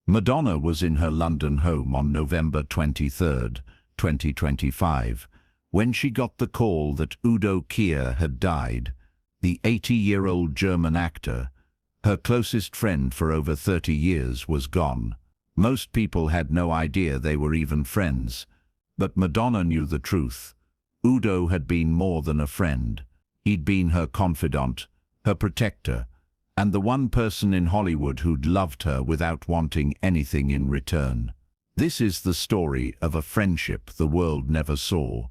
Madonna was in her London home on November 23, 2025, when she got the call that Udo Kier had died. The 80-year-old German actor, her closest friend for over 30 years, was gone. Most people had no idea they were even friends, but Madonna knew the truth. Udo had been more than a friend. He'd been her confidant, her protector, and the one person in Hollywood who'd loved her without wanting anything in return. This is the story of a friendship the world never saw.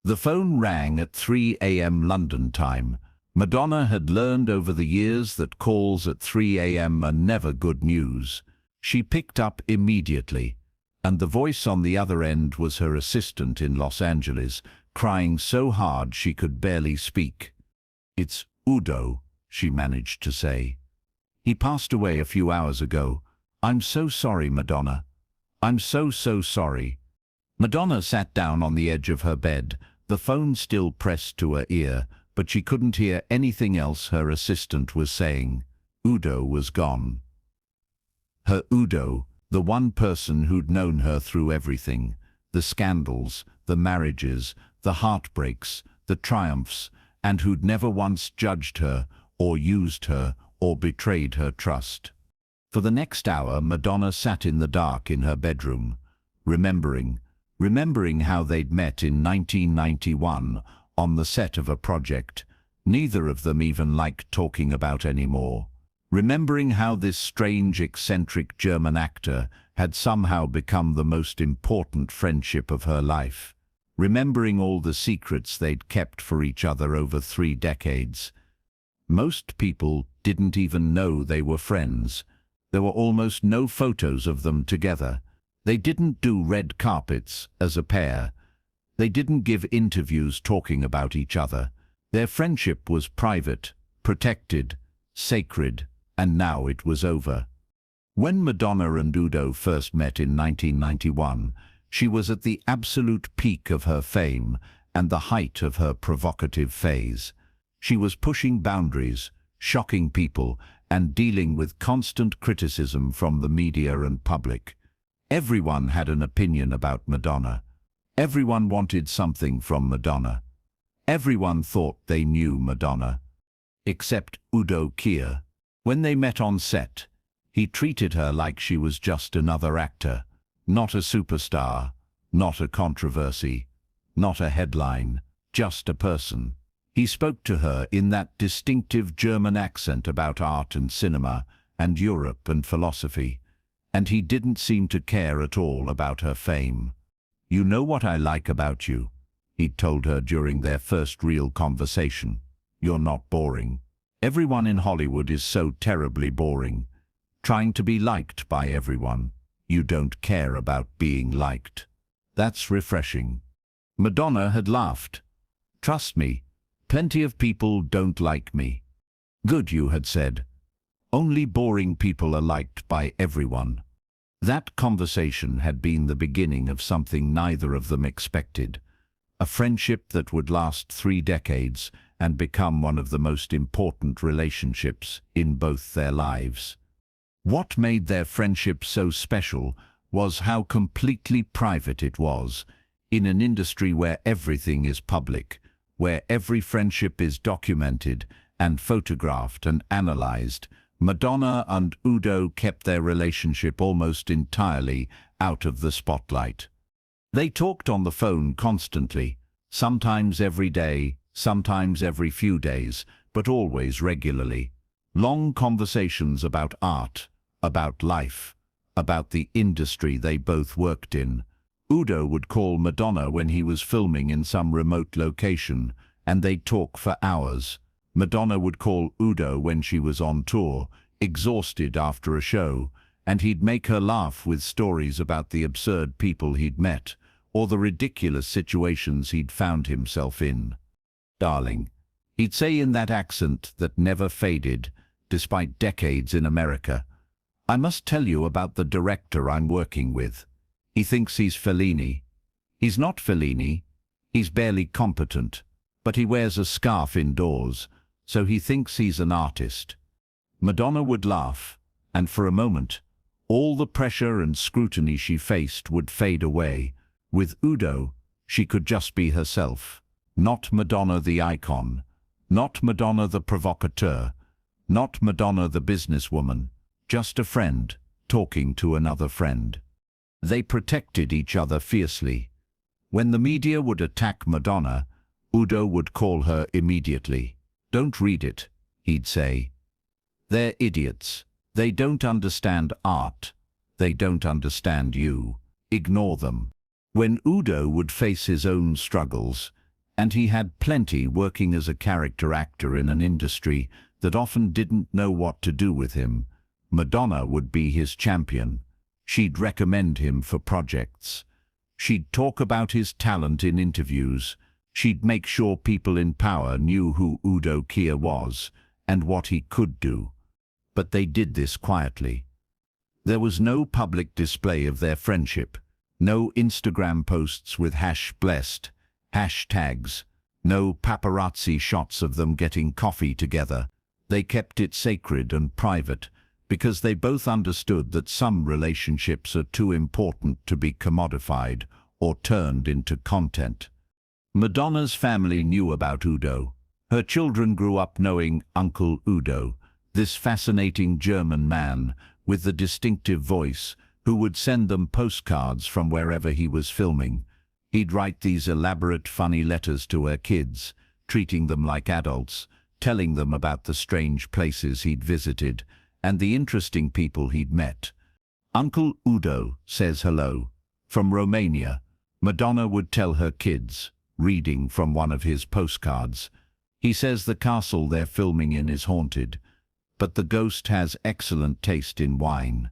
The phone rang at 3 a.m. London time. Madonna had learned over the years that calls at 3 a.m. are never good news. She picked up immediately, and the voice on the other end was her assistant in Los Angeles, crying so hard she could barely speak. "It's Udo," she managed to say. "He passed away a few hours ago. I'm so sorry, Madonna. I'm so sorry." Madonna sat down on the edge of her bed, the phone still pressed to her ear, but she couldn't hear anything else her assistant was saying. Udo was gone. Her Udo, the one person who'd known her through everything, the scandals, the marriages, the heartbreaks, the triumphs, and who'd never once judged her, or used her, or betrayed her trust. For the next hour, Madonna sat in the dark in her bedroom, remembering how they'd met in 1991 on the set of a project neither of them even liked talking about anymore. Remembering how this strange, eccentric German actor had somehow become the most important friendship of her life. Remembering all the secrets they'd kept for each other over 3 decades. Most people didn't even know they were friends. There were almost no photos of them together. They didn't do red carpets as a pair. They didn't give interviews talking about each other. Their friendship was private, protected, sacred, and now it was over. When Madonna and Udo first met in 1991, she was at the absolute peak of her fame and the height of her provocative phase. She was pushing boundaries, shocking people, and dealing with constant criticism from the media and public. Everyone had an opinion about Madonna. Everyone wanted something from Madonna. Everyone thought they knew Madonna. Except Udo Kier. When they met on set, he treated her like she was just another actor, not a superstar, not a controversy, not a headline, just a person. He spoke to her in that distinctive German accent about art and cinema and Europe and philosophy, and he didn't seem to care at all about her fame. "You know what I like about you," he'd told her during their first real conversation. "You're not boring. Everyone in Hollywood is so terribly boring, trying to be liked by everyone. You don't care about being liked. That's refreshing." Madonna had laughed. "Trust me, plenty of people don't like me." "Good," you had said. "Only boring people are liked by everyone." That conversation had been the beginning of something neither of them expected. A friendship that would last 3 decades and become one of the most important relationships in both their lives. What made their friendship so special was how completely private it was. In an industry where everything is public, where every friendship is documented and photographed and analyzed, Madonna and Udo kept their relationship almost entirely out of the spotlight. They talked on the phone constantly, sometimes every day, sometimes every few days, but always regularly. Long conversations about art, about life, about the industry they both worked in. Udo would call Madonna when he was filming in some remote location, and they'd talk for hours. Madonna would call Udo when she was on tour, exhausted after a show, and he'd make her laugh with stories about the absurd people he'd met, or the ridiculous situations he'd found himself in. "Darling," he'd say in that accent that never faded, despite decades in America, "I must tell you about the director I'm working with. He thinks he's Fellini. He's not Fellini. He's barely competent, but he wears a scarf indoors, so he thinks he's an artist." Madonna would laugh, and for a moment, All the pressure and scrutiny she faced would fade away. With Udo, she could just be herself. Not Madonna the icon, not Madonna the provocateur, not Madonna the businesswoman, just a friend talking to another friend. They protected each other fiercely. When the media would attack Madonna, Udo would call her immediately. "Don't read it," he'd say. "They're idiots. They don't understand art. They don't understand you. Ignore them." When Udo would face his own struggles, and he had plenty working as a character actor in an industry that often didn't know what to do with him, Madonna would be his champion. She'd recommend him for projects. She'd talk about his talent in interviews. She'd make sure people in power knew who Udo Kier was and what he could do. But they did this quietly. There was no public display of their friendship, no Instagram posts with #blessed, hashtags, no paparazzi shots of them getting coffee together. They kept it sacred and private because they both understood that some relationships are too important to be commodified or turned into content. Madonna's family knew about Udo. Her children grew up knowing Uncle Udo, this fascinating German man with the distinctive voice who would send them postcards from wherever he was filming. He'd write these elaborate, funny letters to her kids, treating them like adults, telling them about the strange places he'd visited and the interesting people he'd met. "Uncle Udo says hello." From Romania, Madonna would tell her kids, reading from one of his postcards. "He says the castle they're filming in is haunted, but the ghost has excellent taste in wine."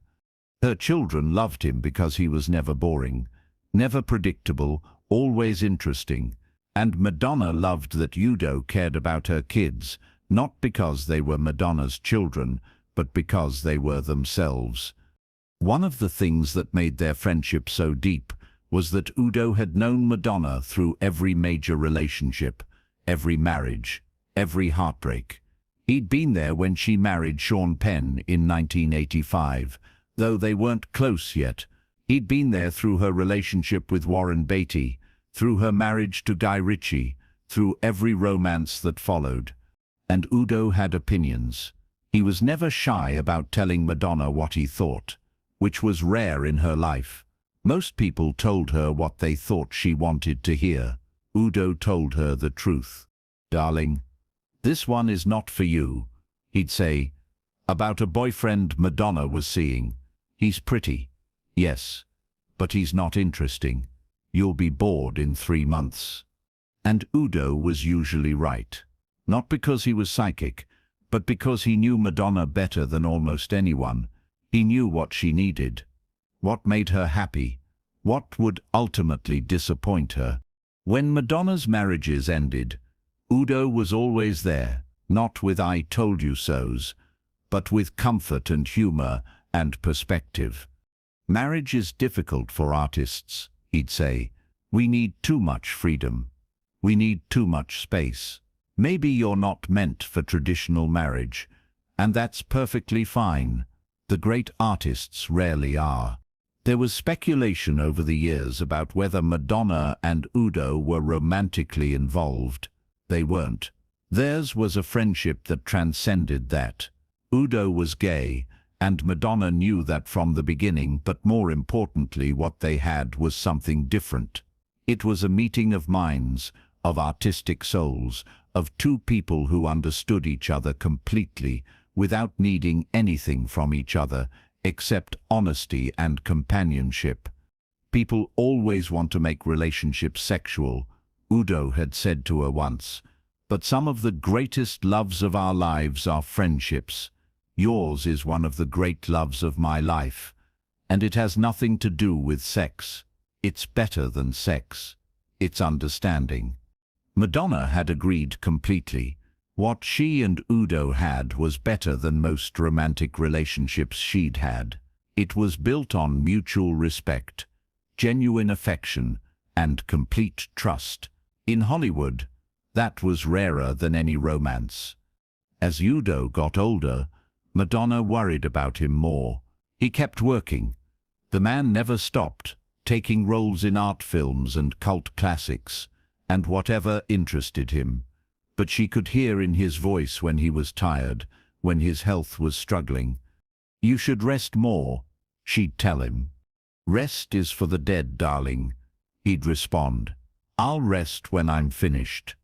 Her children loved him because he was never boring, never predictable, always interesting. And Madonna loved that Udo cared about her kids, not because they were Madonna's children, but because they were themselves. One of the things that made their friendship so deep was that Udo had known Madonna through every major relationship, every marriage, every heartbreak. He'd been there when she married Sean Penn in 1985, though they weren't close yet. He'd been there through her relationship with Warren Beatty, through her marriage to Guy Ritchie, through every romance that followed. And Udo had opinions. He was never shy about telling Madonna what he thought, which was rare in her life. Most people told her what they thought she wanted to hear. Udo told her the truth. "Darling, this one is not for you," he'd say, about a boyfriend Madonna was seeing. "He's pretty, yes, but he's not interesting. You'll be bored in 3 months." And Udo was usually right. Not because he was psychic, but because he knew Madonna better than almost anyone. He knew what she needed, what made her happy, what would ultimately disappoint her. When Madonna's marriages ended, Udo was always there, not with "I told you so's," but with comfort and humor and perspective. "Marriage is difficult for artists," he'd say. "We need too much freedom. We need too much space. Maybe you're not meant for traditional marriage, and that's perfectly fine. The great artists rarely are." There was speculation over the years about whether Madonna and Udo were romantically involved. They weren't. Theirs was a friendship that transcended that. Udo was gay, and Madonna knew that from the beginning, but more importantly, what they had was something different. It was a meeting of minds, of artistic souls, of two people who understood each other completely, without needing anything from each other, except honesty and companionship. "People always want to make relationships sexual," Udo had said to her once, "but some of the greatest loves of our lives are friendships. Yours is one of the great loves of my life, and it has nothing to do with sex. It's better than sex. It's understanding." Madonna had agreed completely. What she and Udo had was better than most romantic relationships she'd had. It was built on mutual respect, genuine affection, and complete trust. In Hollywood, that was rarer than any romance. As Udo got older, Madonna worried about him more. He kept working. The man never stopped, taking roles in art films and cult classics, and whatever interested him. But she could hear in his voice when he was tired, when his health was struggling. "You should rest more," she'd tell him. "Rest is for the dead, darling," he'd respond. "I'll rest when I'm finished.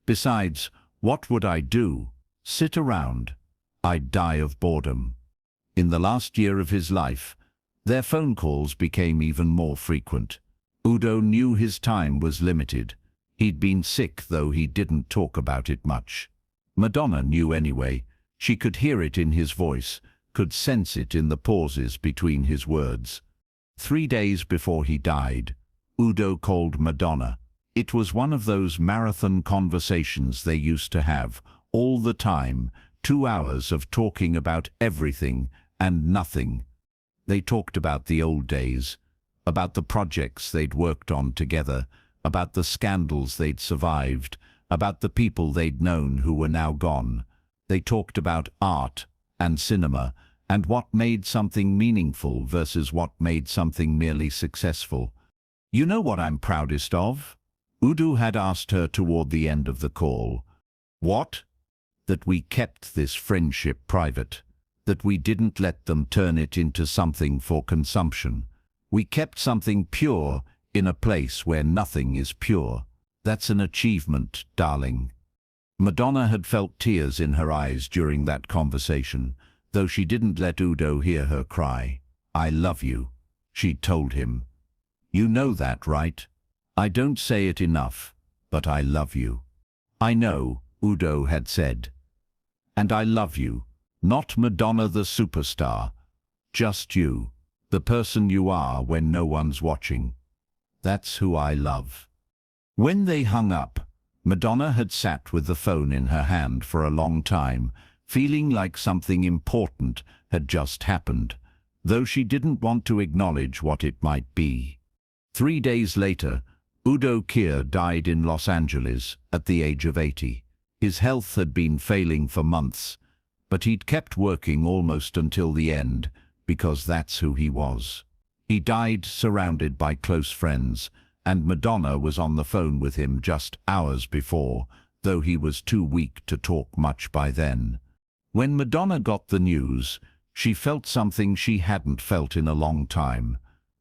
Besides, what would I do? Sit around? I'd die of boredom." In the last year of his life, their phone calls became even more frequent. Udo knew his time was limited. He'd been sick, though he didn't talk about it much. Madonna knew anyway. She could hear it in his voice, could sense it in the pauses between his words. 3 days before he died, Udo called Madonna. It was one of those marathon conversations they used to have, all the time, 2 hours of talking about everything and nothing. They talked about the old days, about the projects they'd worked on together, about the scandals they'd survived, about the people they'd known who were now gone. They talked about art and cinema, and what made something meaningful versus what made something merely successful. "You know what I'm proudest of?" Udo had asked her toward the end of the call. "What?" "That we kept this friendship private, that we didn't let them turn it into something for consumption. We kept something pure in a place where nothing is pure. That's an achievement, darling." Madonna had felt tears in her eyes during that conversation, though she didn't let Udo hear her cry. "I love you," she told him. "You know that, right? I don't say it enough, but I love you." "I know," Udo had said. "And I love you, not Madonna the superstar, just you, the person you are when no one's watching. That's who I love." When they hung up, Madonna had sat with the phone in her hand for a long time, feeling like something important had just happened, though she didn't want to acknowledge what it might be. 3 days later, Udo Kier died in Los Angeles at the age of 80. His health had been failing for months, but he'd kept working almost until the end, because that's who he was. He died surrounded by close friends, and Madonna was on the phone with him just hours before, though he was too weak to talk much by then. When Madonna got the news, she felt something she hadn't felt in a long time.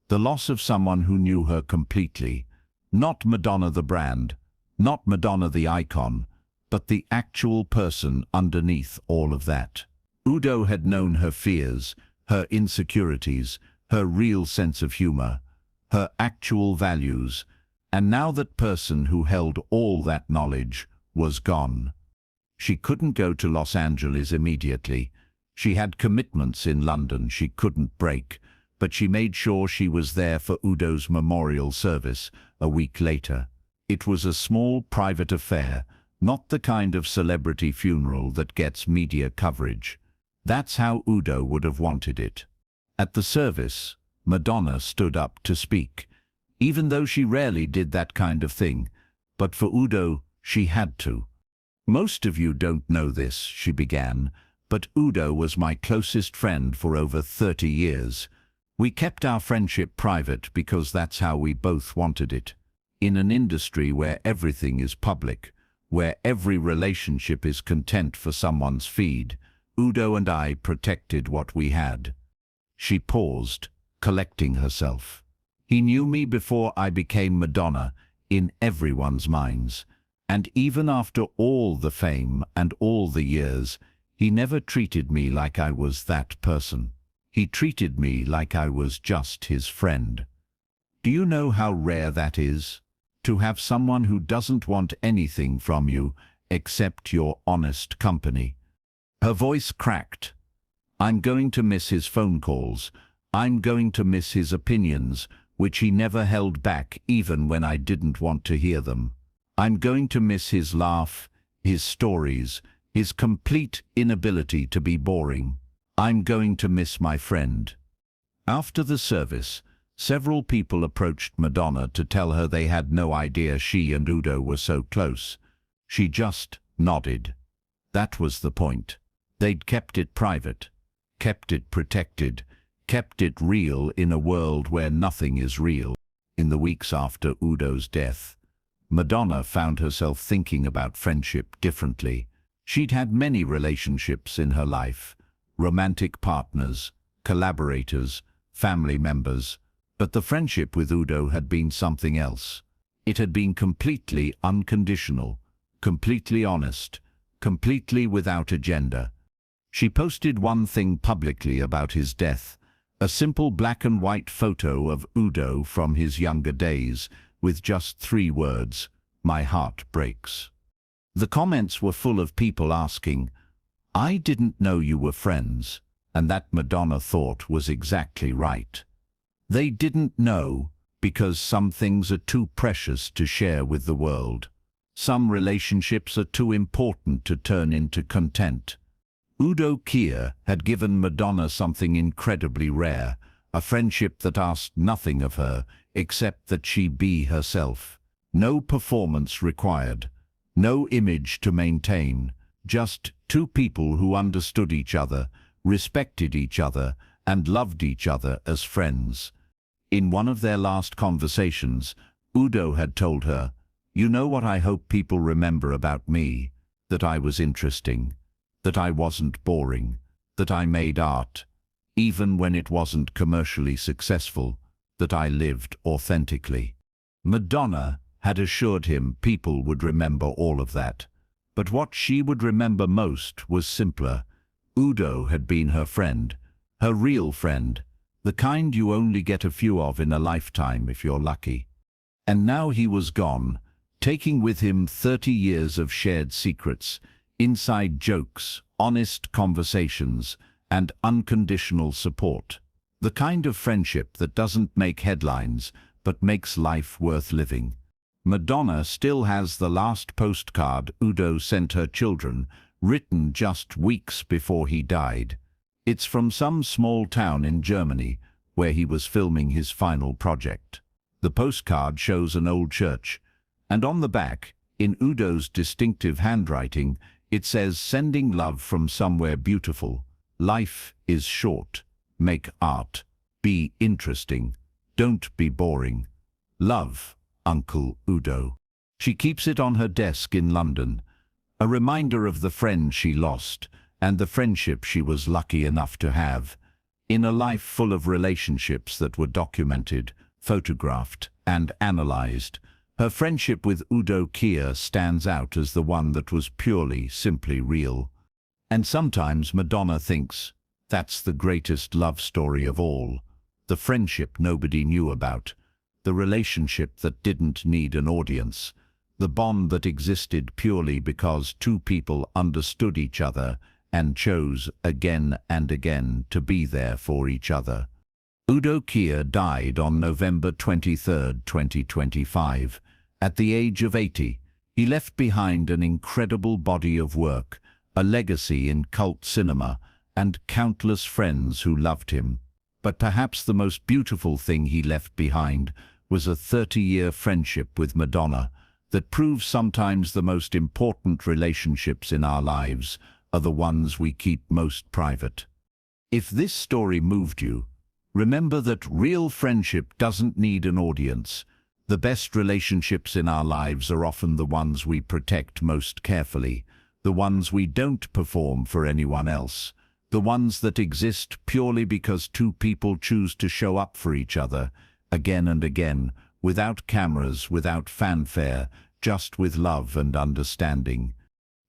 The loss of someone who knew her completely. Not Madonna the brand, not Madonna the icon, but the actual person underneath all of that. Udo had known her fears, her insecurities, her real sense of humor, her actual values, and now that person who held all that knowledge was gone. She couldn't go to Los Angeles immediately. She had commitments in London she couldn't break, but she made sure she was there for Udo's memorial service a week later. It was a small private affair, not the kind of celebrity funeral that gets media coverage. That's how Udo would have wanted it. At the service, Madonna stood up to speak, even though she rarely did that kind of thing, but for Udo, she had to. "Most of you don't know this," she began, "but Udo was my closest friend for over 30 years. We kept our friendship private because that's how we both wanted it. In an industry where everything is public, where every relationship is content for someone's feed, Udo and I protected what we had." She paused, collecting herself. "He knew me before I became Madonna, in everyone's minds. And even after all the fame and all the years, he never treated me like I was that person. He treated me like I was just his friend. Do you know how rare that is? To have someone who doesn't want anything from you except your honest company." Her voice cracked. "I'm going to miss his phone calls. I'm going to miss his opinions, which he never held back even when I didn't want to hear them. I'm going to miss his laugh, his stories, his complete inability to be boring. I'm going to miss my friend." After the service, several people approached Madonna to tell her they had no idea she and Udo were so close. She just nodded. That was the point. They'd kept it private, kept it protected, kept it real in a world where nothing is real. In the weeks after Udo's death, Madonna found herself thinking about friendship differently. She'd had many relationships in her life, romantic partners, collaborators, family members, but the friendship with Udo had been something else. It had been completely unconditional, completely honest, completely without agenda. She posted one thing publicly about his death, a simple black and white photo of Udo from his younger days, with just 3 words, "My heart breaks." The comments were full of people asking, "I didn't know you were friends," and that, Madonna thought, was exactly right. They didn't know because some things are too precious to share with the world. Some relationships are too important to turn into content. Udo Kier had given Madonna something incredibly rare, a friendship that asked nothing of her except that she be herself. No performance required, no image to maintain, just 2 people who understood each other, respected each other, and loved each other as friends. In one of their last conversations, Udo had told her, "You know what I hope people remember about me? That I was interesting, that I wasn't boring, that I made art, even when it wasn't commercially successful, that I lived authentically." Madonna had assured him people would remember all of that, but what she would remember most was simpler. Udo had been her friend, her real friend, the kind you only get a few of in a lifetime if you're lucky. And now he was gone, taking with him 30 years of shared secrets, inside jokes, honest conversations, and unconditional support. The kind of friendship that doesn't make headlines, but makes life worth living. Madonna still has the last postcard Udo sent her children, written just weeks before he died. It's from some small town in Germany, where he was filming his final project. The postcard shows an old church, and on the back, in Udo's distinctive handwriting, it says, "Sending love from somewhere beautiful. Life is short. Make art. Be interesting. Don't be boring. Love, Uncle Udo." She keeps it on her desk in London, a reminder of the friend she lost and the friendship she was lucky enough to have. In a life full of relationships that were documented, photographed, and analyzed, her friendship with Udo Kier stands out as the one that was purely, simply real. And sometimes Madonna thinks, that's the greatest love story of all. The friendship nobody knew about. The relationship that didn't need an audience. The bond that existed purely because 2 people understood each other and chose again and again to be there for each other. Udo Kier died on November 23, 2025. At the age of 80, he left behind an incredible body of work, a legacy in cult cinema, and countless friends who loved him. But perhaps the most beautiful thing he left behind was a 30-year friendship with Madonna that proves sometimes the most important relationships in our lives are the ones we keep most private. If this story moved you, remember that real friendship doesn't need an audience. The best relationships in our lives are often the ones we protect most carefully, the ones we don't perform for anyone else, the ones that exist purely because 2 people choose to show up for each other, again and again, without cameras, without fanfare, just with love and understanding.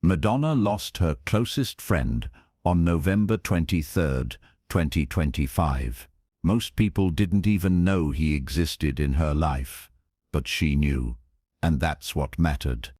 Madonna lost her closest friend on November 23, 2025. Most people didn't even know he existed in her life, but she knew, and that's what mattered.